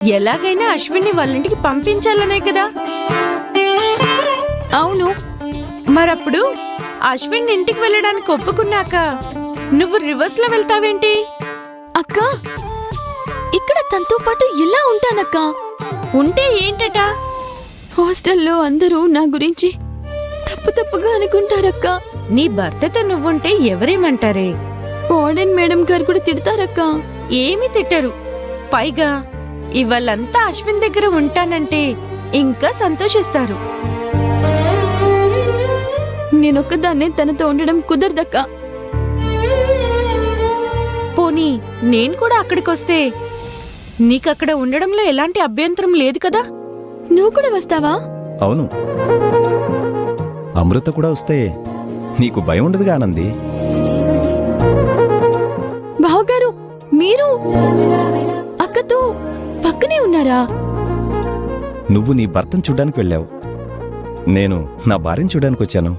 ఎలాగైనా అశ్విన్ని వాళ్ళింటికి పంపించాలనే కదా. అవును. మరప్పుడు అశ్విన్ ఇంటికి వెళ్ళడానికి ఒప్పుకున్నాక నువ్వు రివర్స్ లో వెళ్తావేంటి? అక్క, ఇక్కడ తనతో పాటు ఎలా ఉంటానక్క? ఉంటే ఏంటట? హాస్టల్లో అందరూ నా గురించి తప్పుగా అనుకుంటారక్క. నీ భర్తతో నువ్వుంటే ఎవరేమంటారే? వార్డెన్ మేడం గారు కూడా తిడతారక్క. ఏమి తిట్టరు. పైగా ఇవాళంతా అశ్విన్ దగ్గర ఉంటానంటే ఇంకా సంతోషిస్తారు. నేనొక్కదాన్నే తనతో ఉండడం కుదరదక్క. పోనీ నేను కూడా అక్కడికొస్తే నీకక్కడ ఉండడంలో ఎలాంటి అభ్యంతరం లేదు కదా? నువ్వు కూడా వస్తావా? అవును, అమృత కూడా వస్తే నీకు భయం ఉండదుగా ఆనంది. బావగారు, మీరు అక్కతో పక్కనే ఉన్నారా? నువ్వు నీ భర్తను చూడ్డానికి వెళ్ళావు, నేను నా భార్యను చూడ్డానికి వచ్చాను.